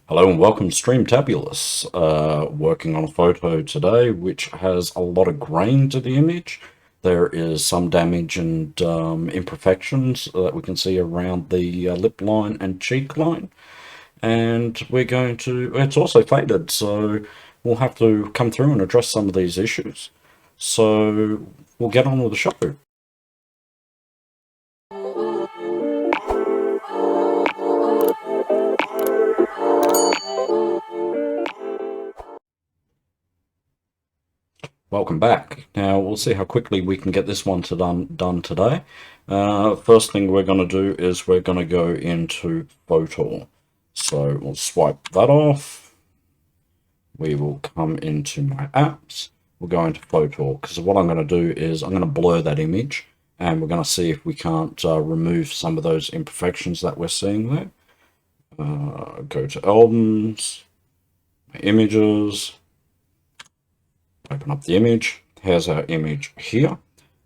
Hello and welcome to StreamTabulous. Working on a photo today which has a lot of grain to the image. There is some damage and imperfections that we can see around the lip line and cheek line. And it's also faded, so we'll have to come through and address some of these issues. So we'll get on with the show. Welcome back. Now we'll see how quickly we can get this one done today. First thing we're going to do is we're going to go into photo. So we'll swipe that off. We will come into my apps. We'll go into photo because what I'm going to do is I'm going to blur that image and we're going to see if we can't remove some of those imperfections that we're seeing there. Go to albums, images. Open up the image. Here's our image here.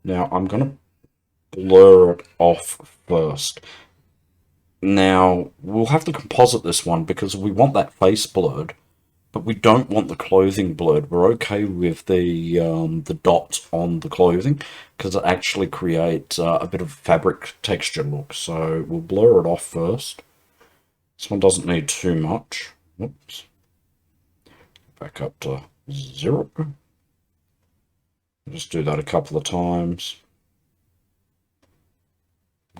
Now I'm going to blur it off first. Now we'll have to composite this one because we want that face blurred, but we don't want the clothing blurred. We're okay with the dots on the clothing because it actually creates a bit of fabric texture look. So we'll blur it off first. This one doesn't need too much. Whoops. Back up to 0. Just do that a couple of times.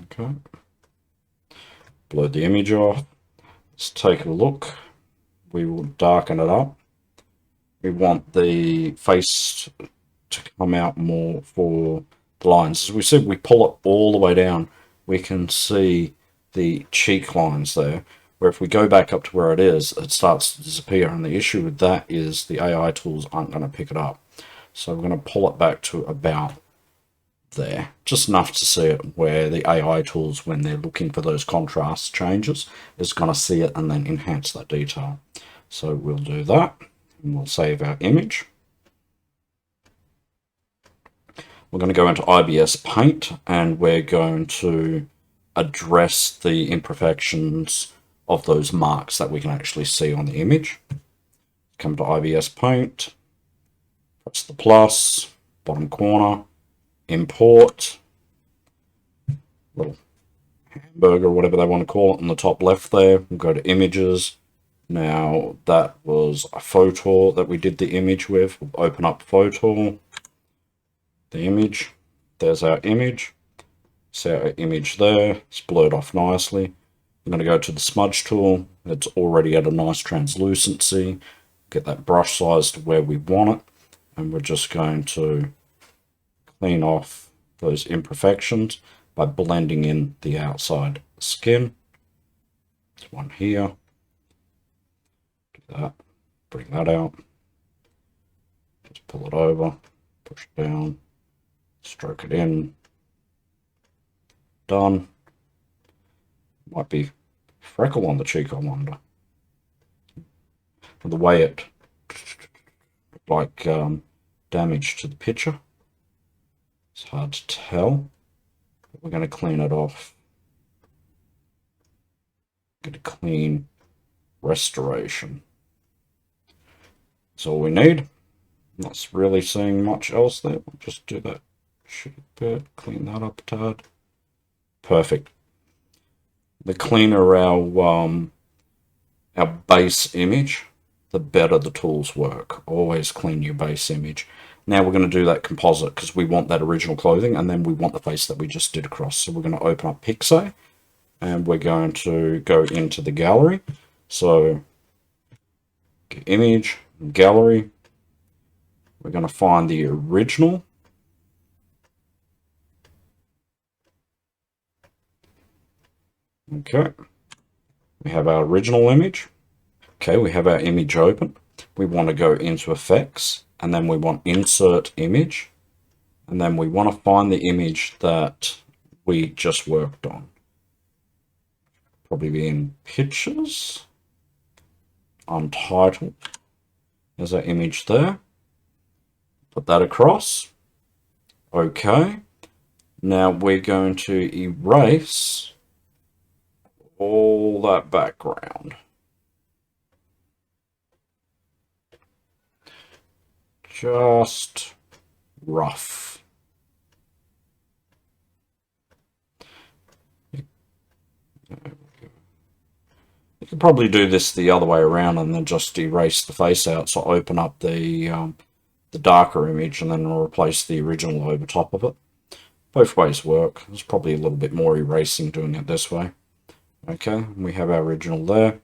Okay. Blur the image off. Let's take a look. We will darken it up. We want the face to come out more for the lines. As we said, we pull it all the way down. We can see the cheek lines there, where if we go back up to where it is, it starts to disappear. And the issue with that is the AI tools aren't going to pick it up. So we're going to pull it back to about there, just enough to see it, where the AI tools, when they're looking for those contrast changes, is going to see it and then enhance that detail. So we'll do that, and we'll save our image. We're going to go into IBS Paint, and we're going to address the imperfections of those marks that we can actually see on the image. Come to IBS Paint. Press the plus, bottom corner, import, little hamburger, whatever they want to call it, on the top left there. We'll go to images. Now that was a photo that we did the image with. We'll open up photo, the image. There's our image. See our image there. It's blurred off nicely. I'm going to go to the smudge tool. It's already at a nice translucency. Get that brush size to where we want it. And we're just going to clean off those imperfections by blending in the outside skin. There's one here. Do that. Bring that out. Just pull it over. Push it down. Stroke it in. Done. Might be freckle on the cheek, I wonder. And the way it like damage to the picture. It's hard to tell. But we're going to clean it off. Get a clean restoration. That's all we need. Not really seeing much else there. We'll just do that cheek bit, clean that up a tad. Perfect. The cleaner our base image, the better the tools work. Always clean your base image. Now we're going to do that composite because we want that original clothing and then we want the face that we just did across. So we're going to open up Pixay and we're going to go into the gallery. So image, gallery. We're going to find the original. Okay. We have our original image. Okay, we have our image open. We want to go into effects and then we want insert image. And then we want to find the image that we just worked on. Probably be in pictures. Untitled. There's our image there. Put that across. Okay. Now we're going to erase all that background. just rough. You could probably do this the other way around and then just erase the face out, so open up the darker image and then replace the original over top of it. Both ways work. There's probably a little bit more erasing doing it this way. Okay, we have our original there.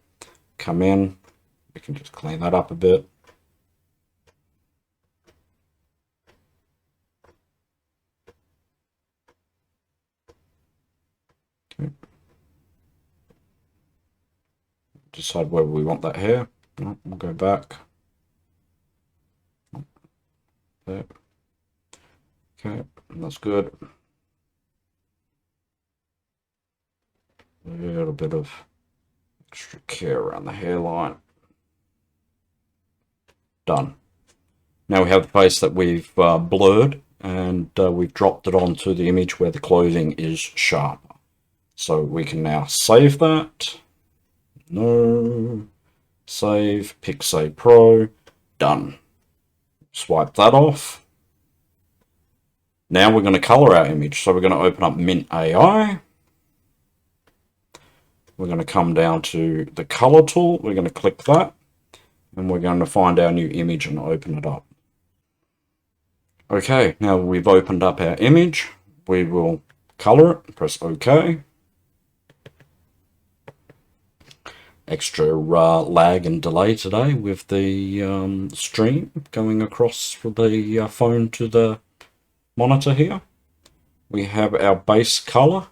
Come in, we can just clean that up a bit. Okay. Decide where we want that hair. We'll go back. There. Okay, that's good. A little bit of extra care around the hairline. Done. Now we have the face that we've blurred, and we've dropped it onto the image where the clothing is sharper. So we can now save that. No. Save. Pixay Pro. Done. Swipe that off. Now we're going to color our image. So we're going to open up Mint AI. We're going to come down to the color tool. We're going to click that. And we're going to find our new image and open it up. Okay, now we've opened up our image. We will color it. Press OK. Extra lag and delay today with the stream going across from the phone to the monitor here. We have our base color.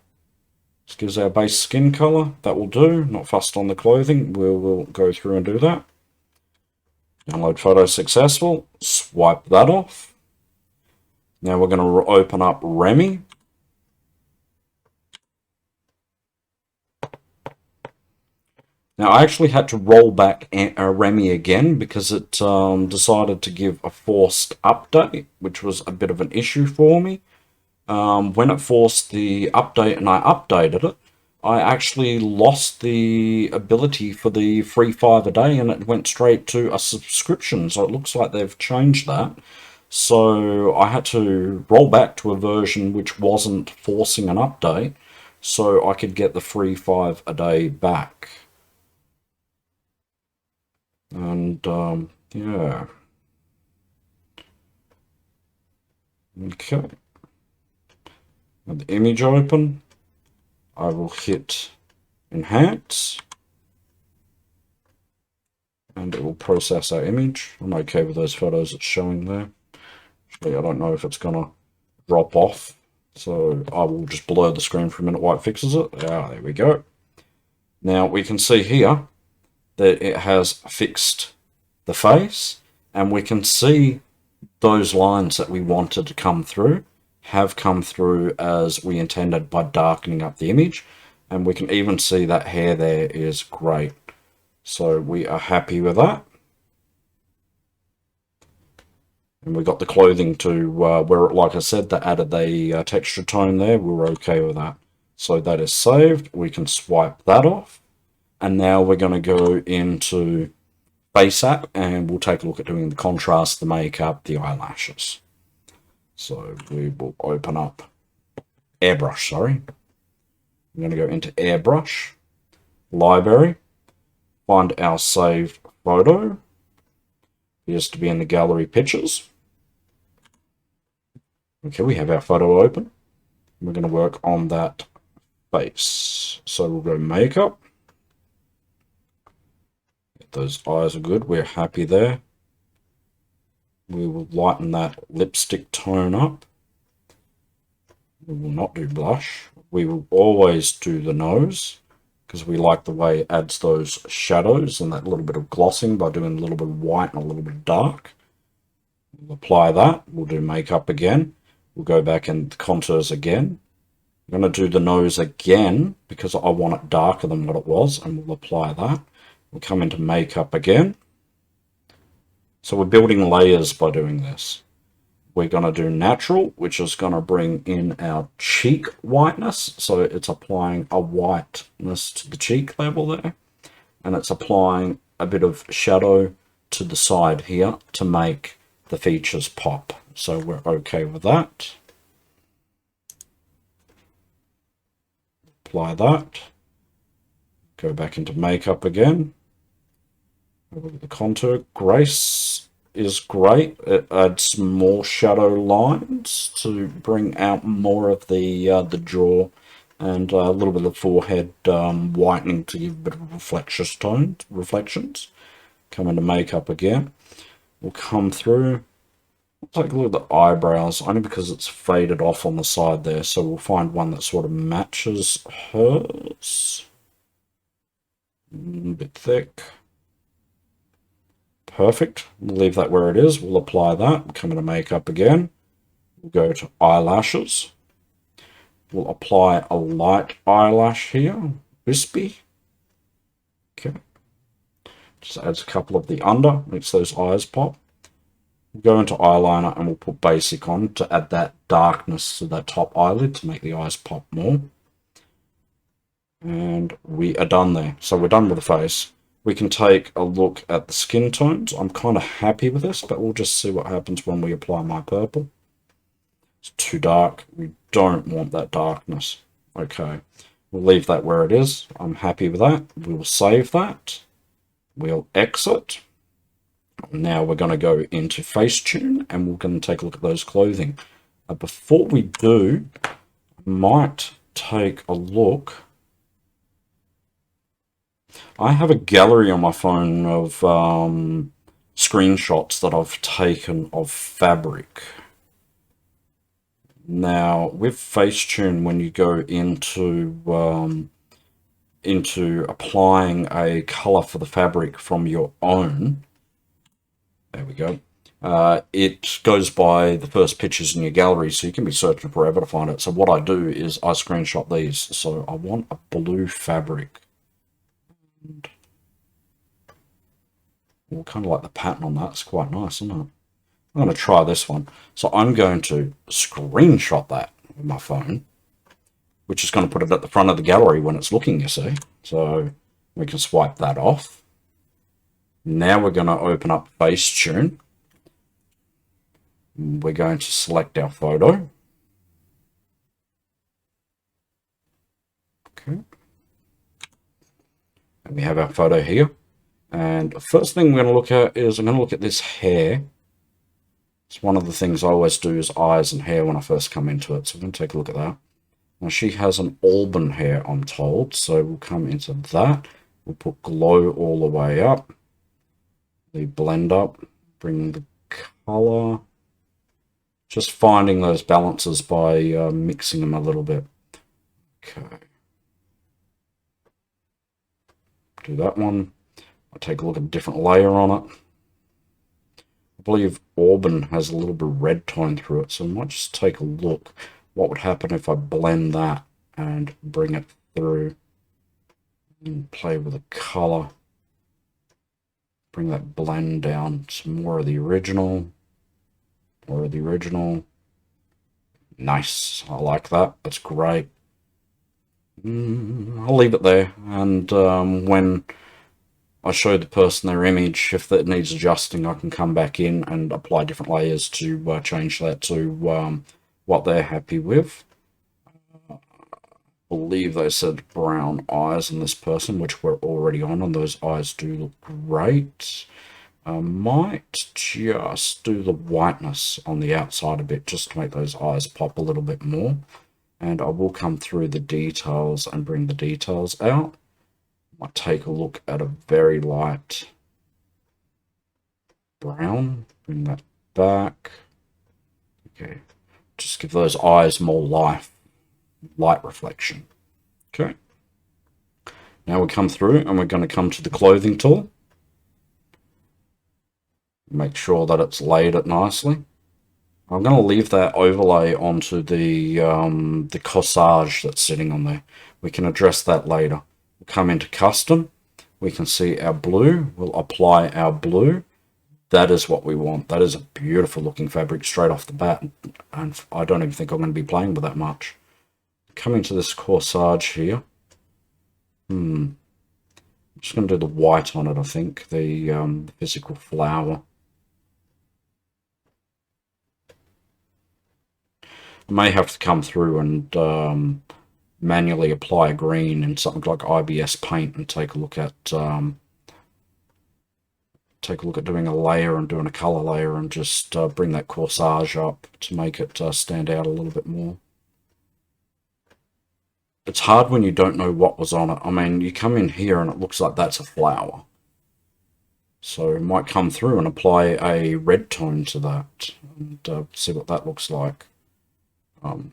This gives our base skin color. That will do. Not fussed on the clothing. We'll go through and do that. Download photo successful. Swipe that off. Now we're going to open up Remy. Now I actually had to roll back Remy again because it decided to give a forced update, which was a bit of an issue for me. When it forced the update and I updated it, I actually lost the ability for the free 5 a day and it went straight to a subscription. So it looks like they've changed that. So I had to roll back to a version which wasn't forcing an update so I could get the free 5 a day back. And yeah. Okay. With the image open, I will hit enhance and it will process our image. I'm okay with those photos it's showing there. Actually, I don't know if it's gonna drop off, so I will just blur the screen for a minute while it fixes it. Ah, there we go. Now we can see here that it has fixed the face, and we can see those lines that we wanted to come through have come through as we intended by darkening up the image, and we can even see that hair there is great. So we are happy with that. And we got the clothing to where, like I said, that added the texture tone there. We're okay with that. So that is saved. We can swipe that off. And now we're going to go into Face App and we'll take a look at doing the contrast, the makeup, the eyelashes. So we will open up Airbrush, sorry. I'm going to go into Airbrush, Library, find our saved photo. It appears to be in the gallery pictures. Okay, we have our photo open. We're going to work on that face. So we'll go Makeup. Those eyes are good. We're happy there. We will lighten that lipstick tone up. We will not do blush. We will always do the nose because we like the way it adds those shadows and that little bit of glossing by doing a little bit of white and a little bit of dark. We'll apply that. We'll do makeup again. We'll go back in the contours again. I'm going to do the nose again because I want it darker than what it was, and we'll apply that. We'll come into makeup again. So we're building layers by doing this. We're going to do natural, which is going to bring in our cheek whiteness. So it's applying a whiteness to the cheek level there. And it's applying a bit of shadow to the side here to make the features pop. So we're okay with that. Apply that. Go back into makeup again. Look at the contour. Grace is great. It adds more shadow lines to bring out more of the jaw and a little bit of the forehead whitening to give a bit of reflections. Come into makeup again. We'll come through. We'll take a look at the eyebrows, only because it's faded off on the side there. So we'll find one that sort of matches hers. A bit thick. Perfect. We'll leave that where it is. We'll apply that. We'll come into makeup again. We'll go to eyelashes. We'll apply a light eyelash here. Wispy. Okay. Just adds a couple of the under. Makes those eyes pop. We'll go into eyeliner and we'll put basic on to add that darkness to that top eyelid to make the eyes pop more. And we are done there. So we're done with the face. We can take a look at the skin tones. I'm kind of happy with this, but we'll just see what happens when we apply my purple. It's too dark. We don't want that darkness. Okay, we'll leave that where it is. I'm happy with that. We'll save that. We'll exit. Now we're going to go into Facetune and we're going to take a look at those clothing. Before we do, I might take a look. I have a gallery on my phone of screenshots that I've taken of fabric. Now, with Facetune, when you go into applying a color for the fabric from your own, there we go. It goes by the first pictures in your gallery, so you can be searching forever to find it. So what I do is I screenshot these. So I want a blue fabric. Well, kind of like the pattern on that. It's quite nice, isn't it? I'm going to try this one. So I'm going to screenshot that with my phone, which is going to put it at the front of the gallery when it's looking, you see. So we can swipe that off. Now we're going to open up Facetune. We're going to select our photo. Okay. And we have our photo here. And the first thing we're going to look at is I'm going to look at this hair. It's one of the things I always do is eyes and hair when I first come into it. So we're going to take a look at that. Now she has an auburn hair, I'm told. So we'll come into that. We'll put glow all the way up. The blend up. Bring the color. Just finding those balances by mixing them a little bit. Okay. Do that one. I'll take a look at a different layer on it. I believe auburn has a little bit of red tone through it, so I might just take a look. What would happen if I blend that and bring it through and play with the color? Bring that blend down. Some more of the original. More of the original. Nice. I like that. That's great. I'll leave it there. And when I show the person their image, if it needs adjusting, I can come back in and apply different layers to change that to what they're happy with. I believe they said brown eyes in this person, which we're already on, and those eyes do look great. I might just do the whiteness on the outside a bit, just to make those eyes pop a little bit more. And I will come through the details and bring the details out. I'll take a look at a very light brown. Bring that back. Okay. Just give those eyes more light reflection. Okay. Now we come through and we're going to come to the clothing tool. Make sure that it's laid it nicely. I'm going to leave that overlay onto the corsage that's sitting on there. We can address that later. We'll come into custom. We can see our blue. We'll apply our blue. That is what we want. That is a beautiful looking fabric straight off the bat. And I don't even think I'm going to be playing with that much. Coming to this corsage here. I'm just going to do the white on it, I think. The physical flower. I may have to come through and manually apply a green in something like IBS Paint and take a look at doing a layer and doing a color layer and just bring that corsage up to make it stand out a little bit more. It's hard when you don't know what was on it. I mean, you come in here and it looks like that's a flower. So you might come through and apply a red tone to that and see what that looks like. I'll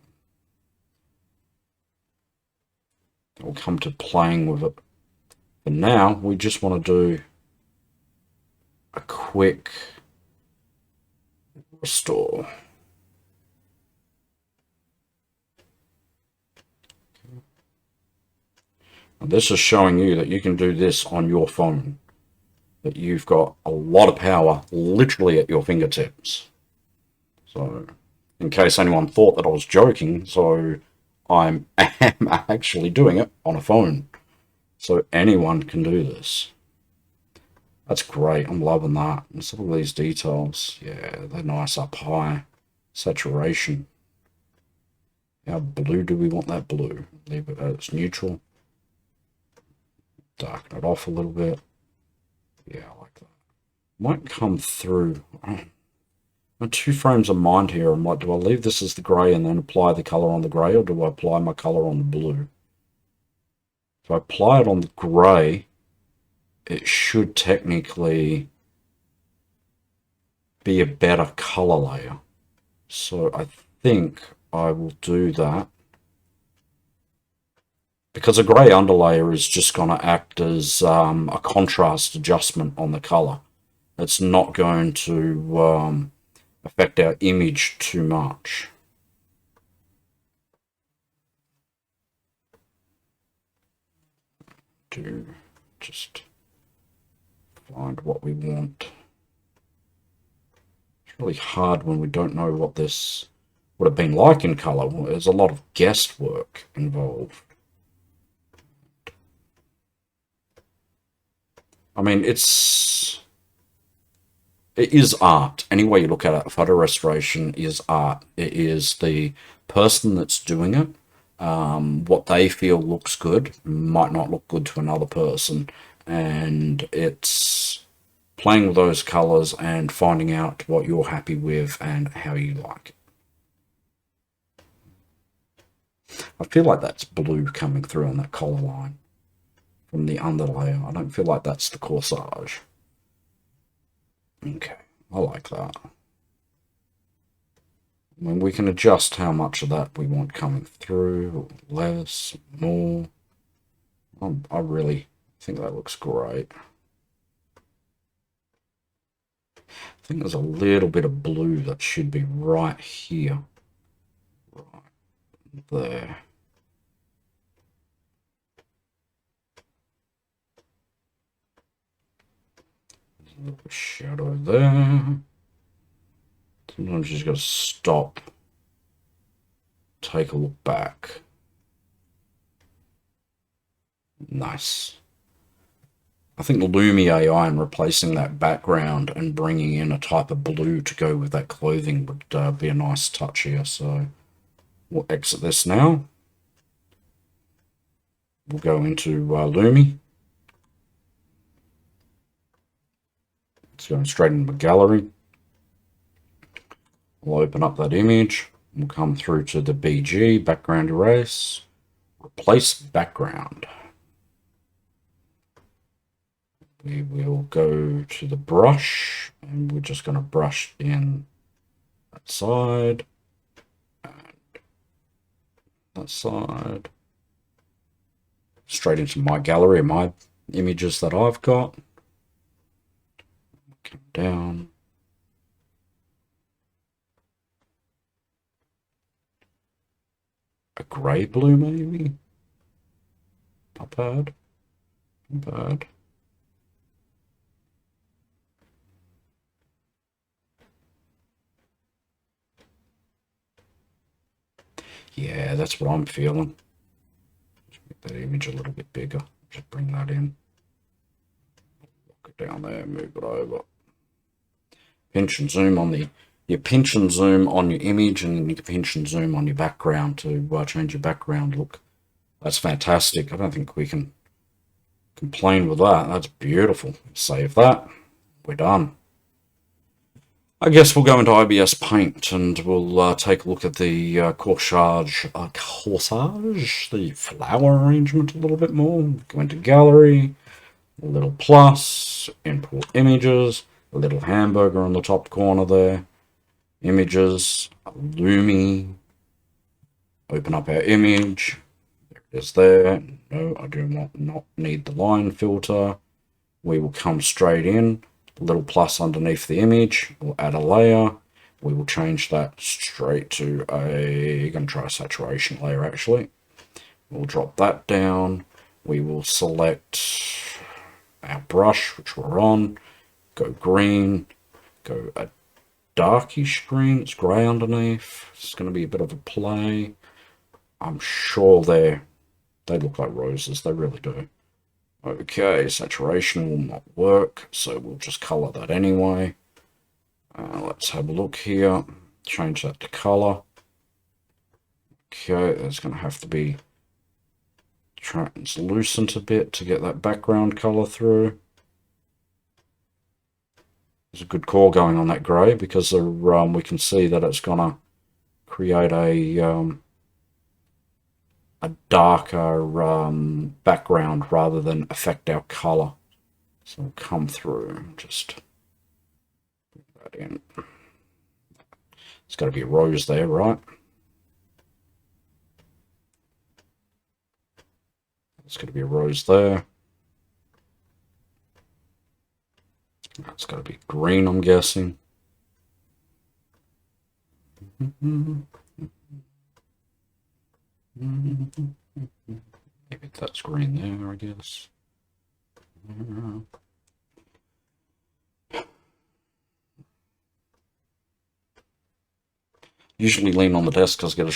come to playing with it. But now we just want to do a quick restore. And this is showing you that you can do this on your phone. That you've got a lot of power literally at your fingertips. So, in case anyone thought that I was joking, so I am actually doing it on a phone. So anyone can do this. That's great. I'm loving that. And some of these details, yeah, they're nice up high. Saturation. How blue do we want that blue? Leave it as neutral. Darken it off a little bit. Yeah, I like that. Might come through. I'm 2 frames of mind here. I'm like, do I leave this as the grey and then apply the colour on the grey, or do I apply my colour on the blue? If I apply it on the grey, it should technically be a better colour layer. So I think I will do that. Because a grey underlayer is just going to act as a contrast adjustment on the colour. It's not going to affect our image too much. To just find what we want. It's really hard when we don't know what this would have been like in colour. There's a lot of guesswork involved. I mean, it is art. Any way you look at it, photo restoration is art. It is the person that's doing it. What they feel looks good might not look good to another person. And it's playing with those colours and finding out what you're happy with and how you like it. I feel like that's blue coming through on that collar line from the underlayer. I don't feel like that's the corsage. Okay, I like that. I mean, we can adjust how much of that we want coming through, less, more. I really think that looks great. I think there's a little bit of blue that should be right here. Right there. A little shadow there. Sometimes you just got to stop. Take a look back. Nice. I think Lumi AI and replacing that background and bringing in a type of blue to go with that clothing would be a nice touch here. So we'll exit this now. We'll go into Lumi. It's going straight into the gallery. We'll open up that image. We'll come through to the BG, background erase, replace background. We will go to the brush and we're just going to brush in that side and that side. Straight into my gallery, my images that I've got. Come down. A grey blue maybe? Not bad. Not bad. Yeah, that's what I'm feeling. Just make that image a little bit bigger. Just bring that in. Lock it down there, move it over. Pinch and zoom on the you pinch and zoom on your image, and you can pinch and zoom on your background to change your background look. That's fantastic. I don't think we can complain with that. That's beautiful. Save that. We're done. I guess we'll go into IBS Paint and we'll take a look at the corsage, the flower arrangement a little bit more. Go into Gallery, a little plus, import images, a little hamburger on the top corner there, images, Lumi, open up our image, there it is there. No, I do not need the line filter. We will come straight in, a little plus underneath the image, we'll add a layer, we will change that straight to I'm going to try a saturation layer actually. We'll drop that down, we will select our brush, which we're on, go green, go a darkish green, it's grey underneath, it's going to be a bit of a play. I'm sure they look like roses, they really do. Okay, saturation will not work, so we'll just colour that anyway. Let's have a look here, change that to colour. Okay, that's going to have to be translucent a bit to get that background colour through. There's a good core going on that grey because we can see that it's going to create a darker background rather than affect our colour. So we'll come through, just put that in. It's got to be a rose there, right? It's got to be a rose there. It's got to be green, I'm guessing. Maybe that's green there, I guess. Usually lean on the desk because I get a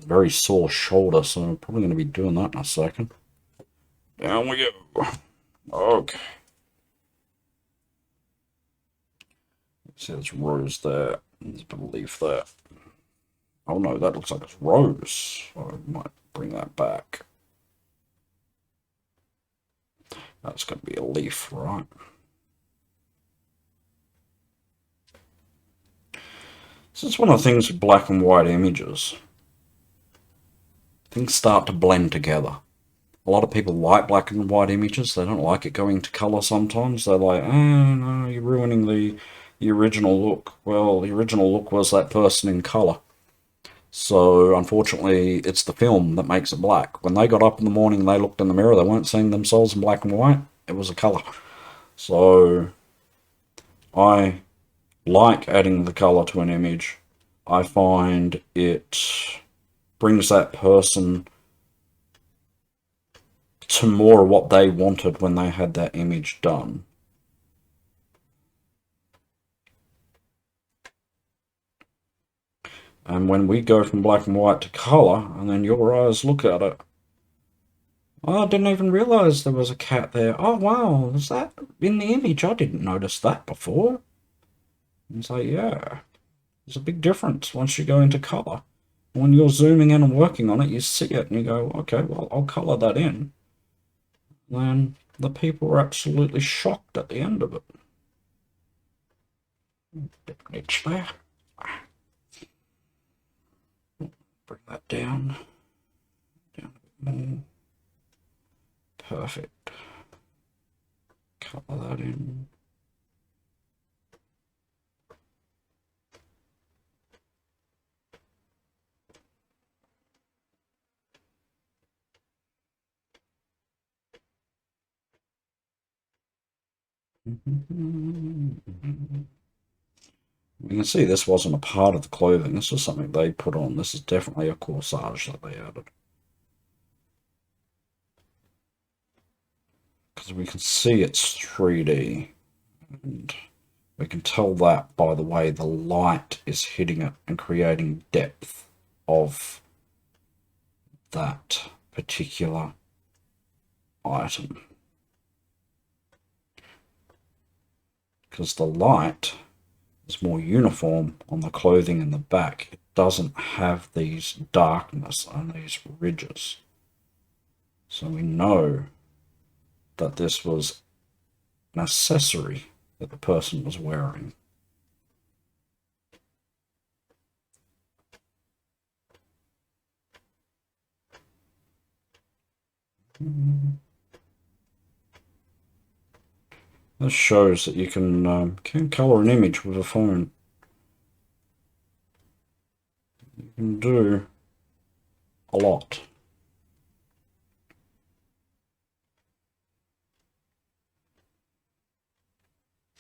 very sore shoulder, so I'm probably going to be doing that in a second. Down we go. Okay. See, there's rose there. There's a bit of leaf there. Oh no, that looks like it's rose. I might bring that back. That's going to be a leaf, right? So it's one of the things with black and white images. Things start to blend together. A lot of people like black and white images. They don't like it going to colour sometimes. They're like, oh no, you're ruining the original look. Well, the original look was that person in colour. So, unfortunately, it's the film that makes it black. When they got up in the morning and they looked in the mirror, they weren't seeing themselves in black and white. It was a colour. So, I like adding the colour to an image. I find it brings that person to more what they wanted when they had that image done. And when we go from black and white to colour, and then your eyes look at it, oh, I didn't even realise there was a cat there. Oh, wow, is that in the image? I didn't notice that before. And it's like, yeah, there's a big difference once you go into colour. When you're zooming in and working on it, you see it and you go, okay, well, I'll colour that in. Then the people were absolutely shocked at the end of it. Bit of glitch there. Bring that down. Down a bit more. Perfect. Colour that in. You can see this wasn't a part of the clothing. This was something they put on. This is definitely a corsage that they added. Because we can see it's 3D. And we can tell that by the way the light is hitting it and creating depth of that particular item. Because the light is more uniform on the clothing in the back. It doesn't have these darkness and these ridges. So we know that this was an accessory that the person was wearing. This shows that you can color an image with a phone. You can do a lot.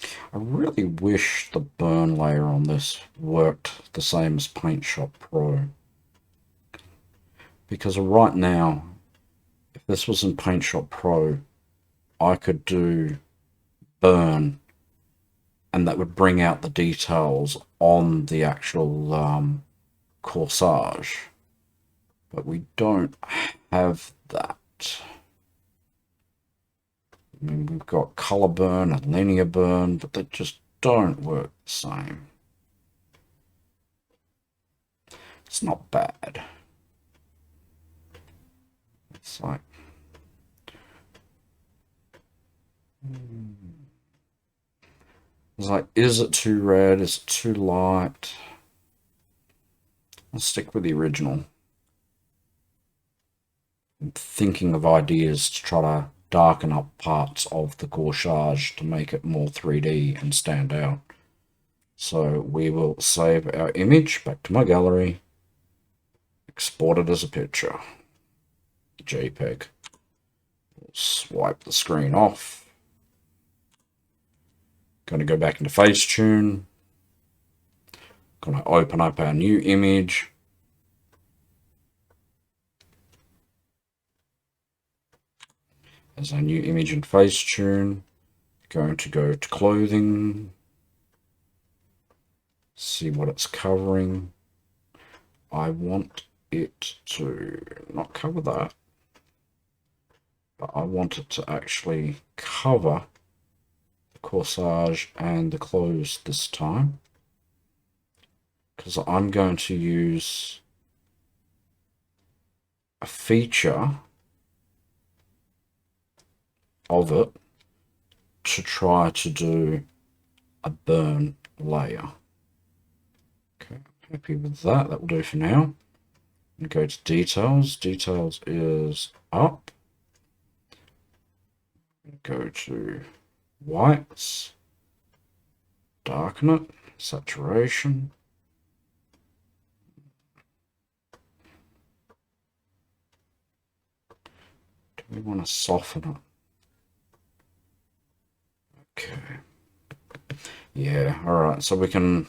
I really wish the burn layer on this worked the same as Paint Shop Pro. Because right now, if this was in Paint Shop Pro, I could do burn and that would bring out the details on the actual corsage. But we don't have that. I mean, we've got color burn and linear burn, but they just don't work the same. It's not bad. It's like... It's like, is it too red? Is it too light? I'll stick with the original. I'm thinking of ideas to try to darken up parts of the corsage to make it more 3D and stand out. So we will save our image back to my gallery, export it as a picture, JPEG. We'll swipe the screen off. Going to go back into Facetune. Going to open up our new image. As our new image in Facetune. Going to go to clothing. See what it's covering. I want it to not cover that, but I want it to actually cover the corsage and the clothes this time, because I'm going to use a feature of it to try to do a burn layer. Okay, happy with that. That will do for now. And go to details. Details is up. Go to whites, darken it, saturation. Do we want to soften it? Okay. Yeah, alright, so we can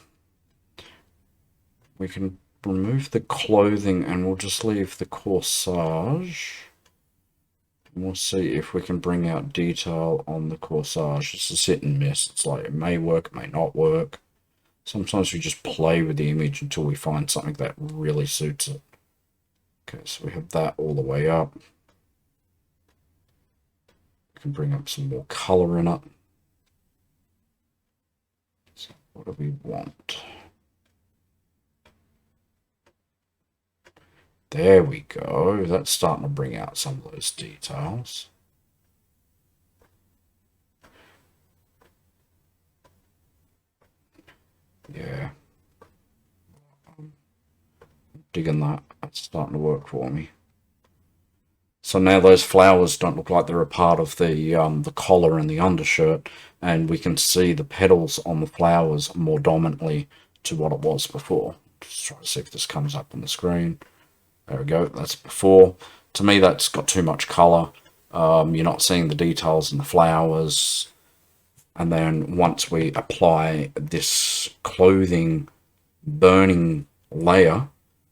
remove the clothing and we'll just leave the corsage. And we'll see if we can bring out detail on the corsage. It's a hit and miss. It's like, it may work, it may not work. Sometimes we just play with the image until we find something that really suits it. Okay, so we have that all the way up. We can bring up some more color in it. So what do we want? There we go. That's starting to bring out some of those details. Yeah. I'm digging that. That's starting to work for me. So now those flowers don't look like they're a part of the collar and the undershirt, and we can see the petals on the flowers more dominantly to what it was before. Just try to see if this comes up on the screen. There we go, that's before. To me, that's got too much colour. You're not seeing the details in the flowers. And then once we apply this clothing burning layer,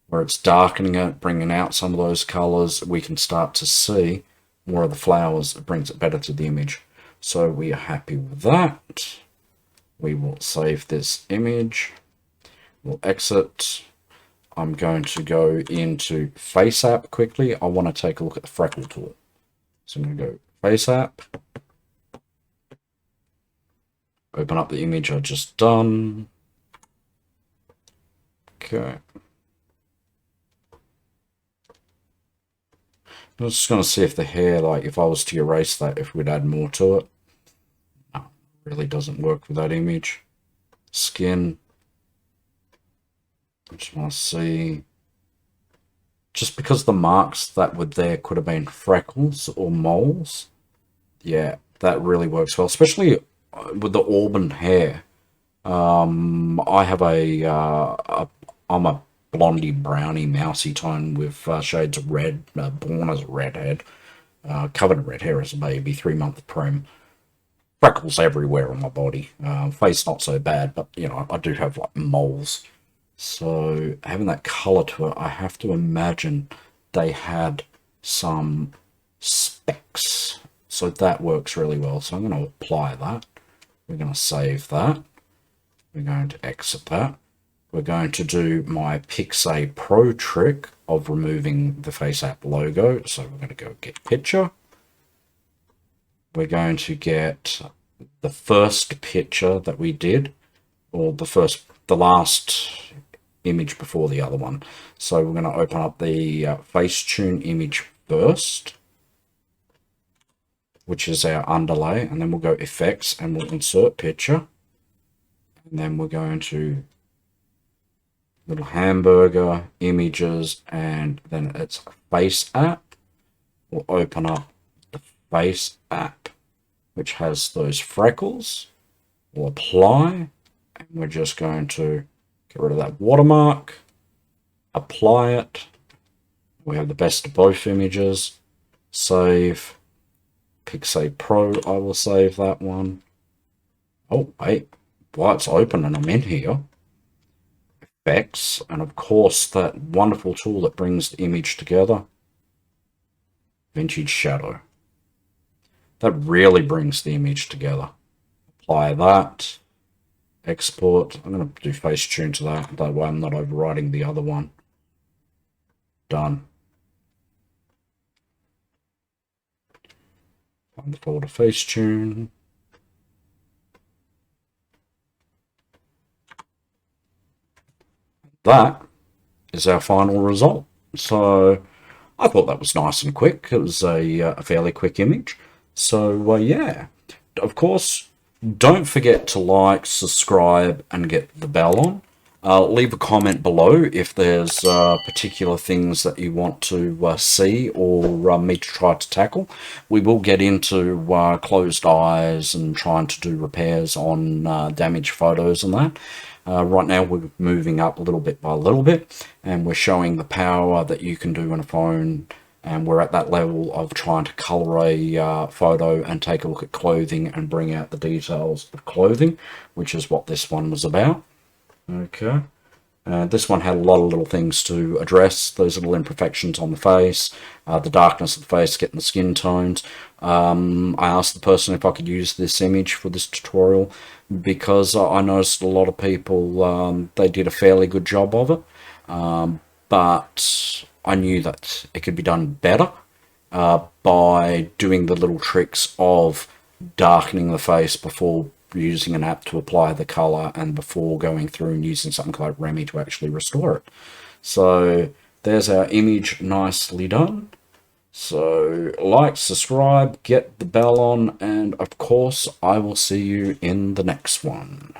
where it's darkening it, bringing out some of those colours, we can start to see more of the flowers. It brings it better to the image. So we are happy with that. We will save this image. We'll exit. I'm going to go into Face App quickly. I want to take a look at the freckle tool. So I'm going to go Face App. Open up the image I just done. Okay. I'm just going to see if the hair, like if I was to erase that, if we'd add more to it. No, it really doesn't work with that image. Skin. I just want to see. Just because the marks that were there could have been freckles or moles. Yeah, that really works well, especially with the auburn hair. I have I'm a blondie brownie mousy tone with shades of red, born as a redhead, covered in red hair as a baby, 3-month prim, freckles everywhere on my body. Face not so bad, but you know I do have like moles. So having that color to it, I have to imagine they had some specks. So that works really well. So I'm going to apply that. We're going to save that. We're going to exit that. We're going to do my Pixay Pro trick of removing the Face App logo. So we're going to go get picture. We're going to get the first picture that we did, or the last image before the other one. So we're going to open up the Facetune image first, which is our underlay, and then we'll go effects and we'll insert picture. And then we're going to little hamburger, images, and then it's face app. We'll open up the face app, which has those freckles. We'll apply, and we're just going to get rid of that watermark, apply it. We have the best of both images. Save. Pixay Pro, I will save that one. Oh, wait. While it's open and I'm in here, effects, and of course that wonderful tool that brings the image together, vintage shadow. That really brings the image together. Apply that, export. I'm going to do Facetune to that way I'm not overriding the other one. Done. Find the folder Facetune. That is our final result. So I thought that was nice and quick. It was a fairly quick image. So yeah, of course, don't forget to like, subscribe, and get the bell on. Leave a comment below if there's particular things that you want to see or me to try to tackle. We will get into closed eyes and trying to do repairs on damaged photos and that. Right now we're moving up a little bit by a little bit, and we're showing the power that you can do on a phone, and we're at that level of trying to color a photo and take a look at clothing and bring out the details of clothing, which is what this one was about. Okay, this one had a lot of little things to address, those little imperfections on the face, the darkness of the face, getting the skin tones. I asked the person if I could use this image for this tutorial because I noticed a lot of people, they did a fairly good job of it, but I knew that it could be done better by doing the little tricks of darkening the face before using an app to apply the color and before going through and using something like Remy to actually restore it. So there's our image nicely done. So like, subscribe, get the bell on, and of course I will see you in the next one.